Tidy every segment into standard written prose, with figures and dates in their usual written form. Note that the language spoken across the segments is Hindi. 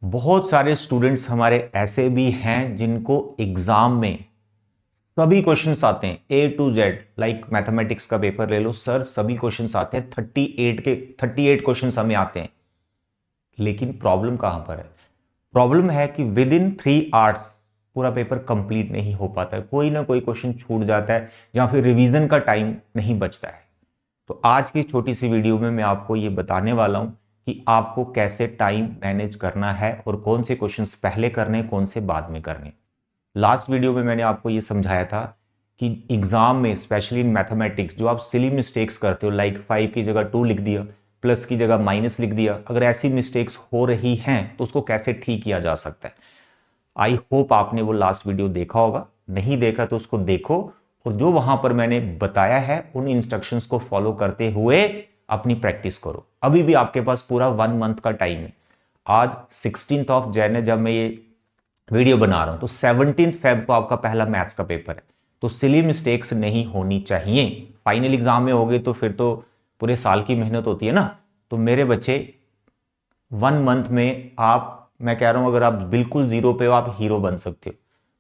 बहुत सारे स्टूडेंट्स हमारे ऐसे भी हैं जिनको एग्जाम में सभी क्वेश्चंस आते हैं ए टू जेड। लाइक मैथमेटिक्स का पेपर ले लो सर, सभी क्वेश्चंस आते हैं, 38 क्वेश्चंस हमें आते हैं। लेकिन प्रॉब्लम कहां पर है? प्रॉब्लम है कि विद इन 3 आवर्स पूरा पेपर कंप्लीट नहीं हो पाता है, कोई ना कोई क्वेश्चन छूट जाता है या फिर रिवीजन का टाइम नहीं बचता है। तो आज की छोटी सी वीडियो में मैं आपको ये बताने वाला हूं कि आपको कैसे टाइम मैनेज करना है और कौन से क्वेश्चंस पहले करने, कौन से बाद में करने। लास्ट वीडियो में मैंने आपको ये समझाया था कि एग्जाम में स्पेशली इन मैथमेटिक्स जो आप सिली मिस्टेक्स करते हो, लाइक 5 की जगह 2 लिख दिया, प्लस की जगह माइनस लिख दिया, अगर ऐसी मिस्टेक्स हो रही हैं तो उसको कैसे ठीक किया जा सकता है। आई होप आपने वो लास्ट वीडियो देखा होगा, नहीं देखा तो उसको देखो और जो वहां पर मैंने बताया है उन इंस्ट्रक्शंस को फॉलो करते हुए अपनी प्रैक्टिस करो। अभी भी आपके पास पूरा 1 मंथ का टाइम है। आज 16 ऑफ जैन है जब मैं ये वीडियो बना रहा हूं, तो 17 फेब को आपका पहला मैथ्स का पेपर है। तो सिली मिस्टेक्स नहीं होनी चाहिए। फाइनल एग्जाम में हो गए तो फिर तो पूरे साल की मेहनत होती है ना। तो मेरे बच्चे 1 मंथ में आप, मैं कह रहा हूं अगर आप बिल्कुल जीरो पे हो आप हीरो बन सकते हो।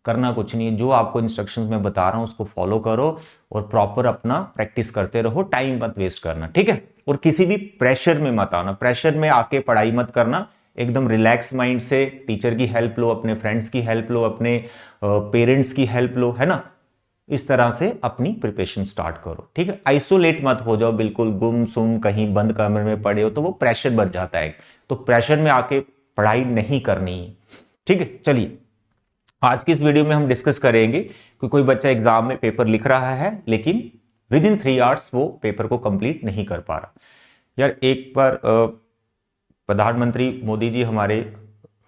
करना कुछ नहीं है, जो आपको इंस्ट्रक्शंस में बता रहा हूं उसको फॉलो करो और प्रॉपर अपना प्रैक्टिस करते रहो, टाइम मत वेस्ट करना, ठीक है। और किसी भी प्रेशर में मत आना, प्रेशर में आके पढ़ाई मत करना। एकदम रिलैक्स माइंड से टीचर की हेल्प लो, अपने फ्रेंड्स की हेल्प लो, अपने पेरेंट्स की हेल्प लो, है ना। इस तरह से अपनी प्रिपरेशन स्टार्ट करो, ठीक है। आइसोलेट मत हो जाओ, बिल्कुल गुम सुम कहीं बंद कमरे में पड़े हो तो वो प्रेशर बढ़ जाता है। तो प्रेशर में आके पढ़ाई नहीं करनी है, ठीक है। चलिए आज की इस वीडियो में हम डिस्कस करेंगे कि कोई बच्चा एग्जाम में पेपर लिख रहा है लेकिन विद इन 3 आवर्स वो पेपर को कंप्लीट नहीं कर पा रहा। यार एक बार प्रधानमंत्री मोदी जी हमारे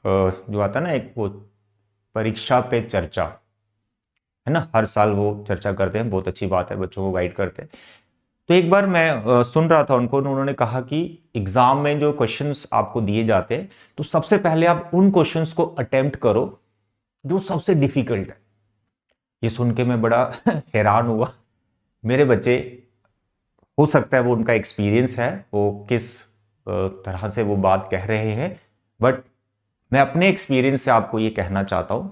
जो आता ना एक वो परीक्षा पे चर्चा, है ना, हर साल वो चर्चा करते हैं, बहुत अच्छी बात है, बच्चों को गाइड करते हैं। तो एक बार मैं सुन रहा था उनको, उन्होंने कहा कि एग्जाम में जो क्वेश्चंस आपको दिए जाते हैं तो सबसे पहले आप उन क्वेश्चंस को अटेम्प्ट करो जो सबसे डिफिकल्ट है। ये सुन के मैं बड़ा हैरान हुआ। मेरे बच्चे, हो सकता है वो उनका एक्सपीरियंस है, वो किस तरह से वो बात कह रहे हैं, बट मैं अपने एक्सपीरियंस से आपको ये कहना चाहता हूं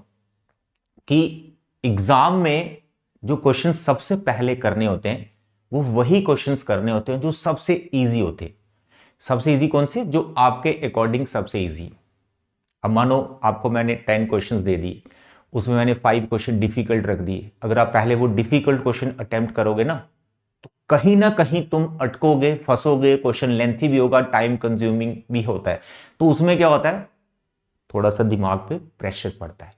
कि एग्जाम में जो क्वेश्चन सबसे पहले करने होते हैं वो वही क्वेश्चंस करने होते हैं जो सबसे इजी होते हैं। सबसे इजी कौन से? जो आपके अकॉर्डिंग सबसे इजी। अब मानो आपको मैंने 10 क्वेश्चंस दे दिए, उसमें मैंने 5 क्वेश्चन डिफिकल्ट रख दिए। अगर आप पहले वो डिफिकल्ट क्वेश्चन अटेम्प्ट करोगे ना कहीं तुम अटकोगे, फंसोगे, क्वेश्चन लेंथी भी होगा, टाइम कंज्यूमिंग भी होता है। तो उसमें क्या होता है, थोड़ा सा दिमाग पे प्रेशर पड़ता है,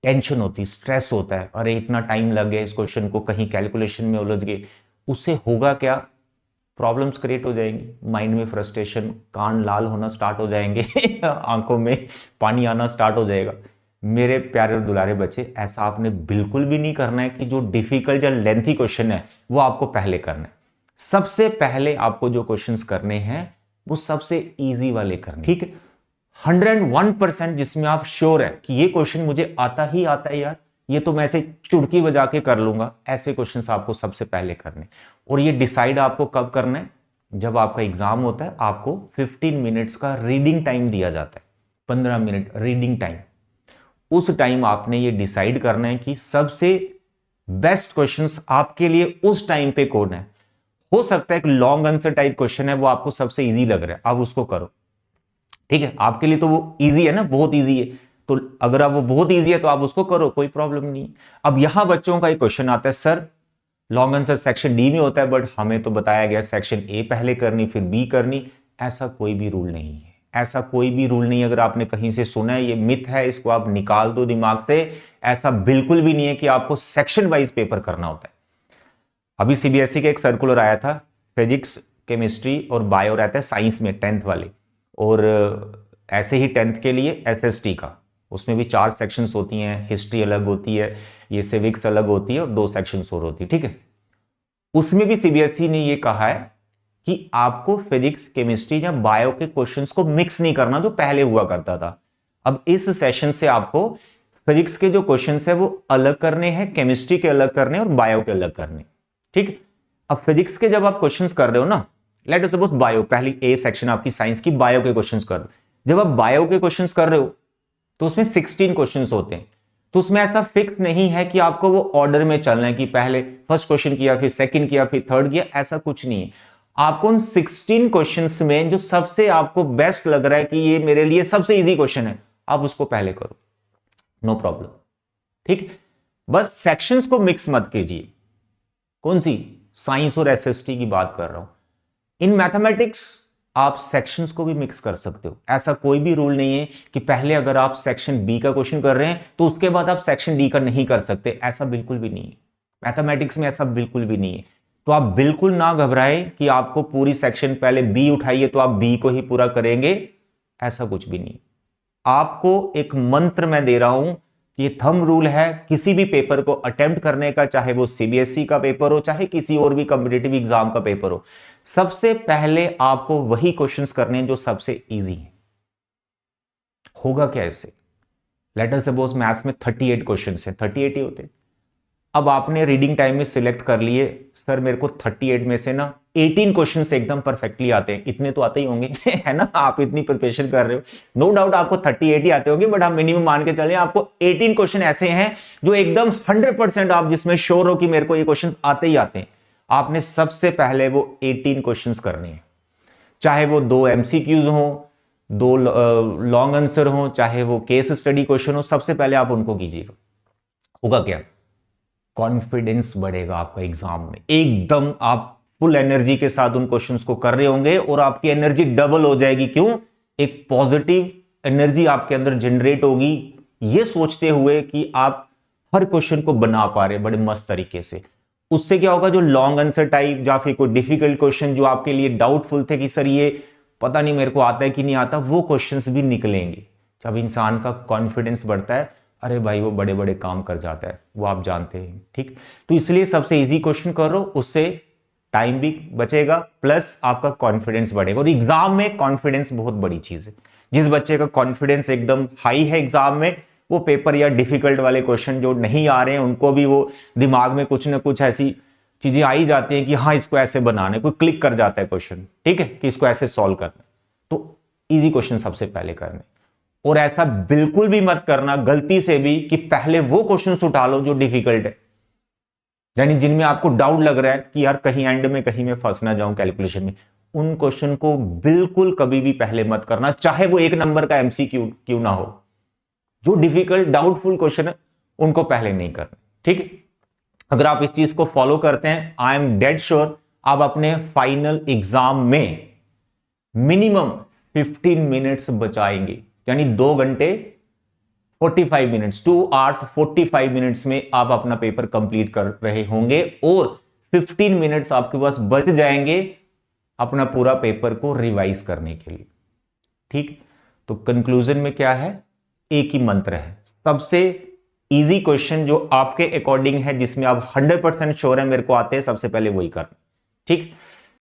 टेंशन होती, स्ट्रेस होता है, अरे इतना टाइम लग गया इस क्वेश्चन को, कहीं कैलकुलेशन में उलझ गए। उससे होगा क्या, प्रॉब्लम्स क्रिएट हो जाएंगी, माइंड में फ्रस्ट्रेशन, कान लाल होना स्टार्ट हो जाएंगे आंखों में पानी आना स्टार्ट हो जाएगा। मेरे प्यारे और दुलारे बच्चे, ऐसा आपने बिल्कुल भी नहीं करना है कि जो डिफिकल्ट या लेंथी क्वेश्चन है वो आपको पहले करना है। सबसे पहले आपको जो क्वेश्चंस करने हैं वो सबसे इजी वाले करने, ठीक है। 101% जिसमें आप श्योर है कि ये क्वेश्चन मुझे आता ही आता है यार, ये तो मैं ऐसे चुटकी बजा के कर लूंगा, ऐसे क्वेश्चंस आपको सबसे पहले करने। और ये डिसाइड आपको कब करना है? जब आपका एग्जाम होता है, आपको 15 मिनट्स का रीडिंग टाइम दिया जाता है, 15 मिनट रीडिंग टाइम। उस टाइम आपने ये डिसाइड करना है कि सबसे बेस्ट क्वेश्चंस आपके लिए उस टाइम पे कौन है। हो सकता है एक लॉन्ग आंसर टाइप क्वेश्चन है, वो आपको सबसे इजी लग रहा है, आप उसको करो, ठीक है। आपके लिए तो वो इजी है ना, बहुत इजी है, तो अगर आप वो बहुत इजी है तो आप उसको करो, कोई प्रॉब्लम नहीं। अब यहां बच्चों का एक क्वेश्चन आता है, sir long answer section D में होता है बट हमें तो बताया गया सेक्शन ए पहले करनी फिर बी करनी। ऐसा कोई भी रूल नहीं है, ऐसा कोई भी रूल नहीं। अगर आपने कहीं से सुना है, ये मिथ है, इसको आप निकाल दो दिमाग से। ऐसा बिल्कुल भी नहीं है कि आपको सेक्शन वाइज पेपर करना होता है। अभी सीबीएसई का एक सर्कुलर आया था, फिजिक्स, केमिस्ट्री और बायो रहता है साइंस में 10th वाले, और ऐसे ही 10th के लिए एसएसटी का, उसमें भी 4 सेक्शंस होती हैं, हिस्ट्री अलग होती है, ये सिविक्स अलग होती है और 2 सेक्शंस और होती है, ठीक है। उसमें भी सीबीएसई ने ये कहा है कि आपको फिजिक्स, केमिस्ट्री या बायो के क्वेश्चंस को मिक्स नहीं करना जो पहले हुआ करता था। अब इस सेशन से आपको फिजिक्स के जो क्वेश्चंस है वो अलग करने हैं, केमिस्ट्री के अलग करने और बायो के अलग करने, ठीक है। अब फिजिक्स के जब आप क्वेश्चंस कर रहे हो ना, लेट अस सपोज बायो, पहली ए सेक्शन आपकी साइंस की, बायो के क्वेश्चंस कर, जब आप बायो के क्वेश्चंस कर रहे हो तो उसमें 16 क्वेश्चंस होते हैं, तो उसमें ऐसा फिक्स नहीं है कि आपको वो ऑर्डर में चलना है कि पहले फर्स्ट क्वेश्चन किया, फिर सेकंड किया, फिर थर्ड किया, ऐसा कुछ नहीं है। आपको उन 16 क्वेश्चंस में जो सबसे आपको बेस्ट लग रहा है कि ये मेरे लिए सबसे इजी क्वेश्चन है, आप उसको पहले करो, नो प्रॉब्लम। ठीक, बस सेक्शंस को मिक्स मत कीजिए। कौन सी? साइंस और एसएसटी की बात कर रहा हूं। इन मैथमेटिक्स आप सेक्शंस को भी मिक्स कर सकते हो, ऐसा कोई भी रूल नहीं है कि पहले अगर आप सेक्शन बी का क्वेश्चन कर रहे हैं तो उसके बाद आप सेक्शन डी का नहीं कर सकते, ऐसा बिल्कुल भी नहीं है। मैथमेटिक्स में ऐसा बिल्कुल भी नहीं है। तो आप बिल्कुल ना घबराएं कि आपको पूरी सेक्शन पहले बी उठाइए तो आप बी को ही पूरा करेंगे, ऐसा कुछ भी नहीं। आपको एक मंत्र मैं दे रहा हूं, ये थंब रूल है किसी भी पेपर को अटेम्प्ट करने का, चाहे वो सीबीएसई का पेपर हो, चाहे किसी और भी कॉम्पिटिटिव एग्जाम का पेपर हो, सबसे पहले आपको वही क्वेश्चंस करने हैं जो सबसे इजी हैं। होगा क्या इससे? लेट अस सपोज मैथ्स में 38 क्वेश्चंस हैं, 38 ही होते हैं। अब आपने रीडिंग टाइम में सिलेक्ट कर लिए, सर मेरे को 38 में से ना 18 क्वेश्चंस एकदम परफेक्टली आते हैं, इतने तो आते ही होंगे है ना, आप इतनी प्रिपरेशन कर रहे हो, नो डाउट आपको 38 ही आते होंगे, बट आप मिनिमम मान के चलें आपको 18 क्वेश्चन ऐसे हैं जो एकदम 100% आप जिसमें श्योर हो कि मेरे को ये क्वेश्चन आते ही आते हैं। आपने सबसे पहले वो 18 क्वेश्चंस करने हैं, चाहे वो 2 एमसीक्यूज हो, 2 लॉन्ग आंसर हो, चाहे वो केस स्टडी क्वेश्चन हो, सबसे पहले आप उनको कीजिएगा। होगा क्या? कॉन्फिडेंस बढ़ेगा आपका एग्जाम में, एकदम आप फुल एनर्जी के साथ उन क्वेश्चंस को कर रहे होंगे और आपकी एनर्जी डबल हो जाएगी। क्यों? एक पॉजिटिव एनर्जी आपके अंदर जनरेट होगी, ये सोचते हुए कि आप हर क्वेश्चन को बना पा रहे बड़े मस्त तरीके से। उससे क्या होगा, जो लॉन्ग आंसर टाइप या फिर कोई डिफिकल्ट क्वेश्चन जो आपके लिए डाउटफुल थे कि सर ये पता नहीं मेरे को आता है कि नहीं आता, वो क्वेश्चंस भी निकलेंगे। जब इंसान का कॉन्फिडेंस बढ़ता है, अरे भाई वो बड़े बड़े काम कर जाता है, वो आप जानते हैं। ठीक, तो इसलिए सबसे इजी क्वेश्चन करो, उससे टाइम भी बचेगा प्लस आपका कॉन्फिडेंस बढ़ेगा। और एग्जाम में कॉन्फिडेंस बहुत बड़ी चीज है। जिस बच्चे का कॉन्फिडेंस एकदम हाई है एग्जाम में, वो पेपर या डिफिकल्ट वाले क्वेश्चन जो नहीं आ रहे हैं उनको भी वो दिमाग में कुछ ना कुछ ऐसी चीजें आई जाती हैं कि हाँ इसको ऐसे बनाना है, कोई क्लिक कर जाता है क्वेश्चन, ठीक है, कि इसको ऐसे सॉल्व करना है। तो इजी क्वेश्चन सबसे पहले करने। और ऐसा बिल्कुल भी मत करना गलती से भी कि पहले वो क्वेश्चंस उठा लो जो डिफिकल्ट है, यानी जिनमें आपको डाउट लग रहा है कि यार कहीं एंड में कहीं मैं फंस ना जाऊं कैलकुलेशन में। उन क्वेश्चन को बिल्कुल कभी भी पहले मत करना, चाहे वो 1 नंबर का एमसीक्यू क्यों ना हो। जो डिफिकल्ट डाउटफुल क्वेश्चन है उनको पहले नहीं करना। ठीक है, अगर आप इस चीज को फॉलो करते हैं, आई एम डेड श्योर आप अपने फाइनल एग्जाम में मिनिमम 15 मिनट्स बचाएंगे, यानी 2 घंटे 45 मिनट्स, 2 आवर्स 45 मिनट्स में आप अपना पेपर कंप्लीट कर रहे होंगे और 15 मिनट्स आपके पास बच जाएंगे अपना पूरा पेपर को रिवाइज करने के लिए। ठीक, तो कंक्लूजन में क्या है, एक ही मंत्र है, सबसे इजी क्वेश्चन जो आपके अकॉर्डिंग है, जिसमें आप 100% श्योर है मेरे को आते हैं, सबसे पहले वही करना। ठीक,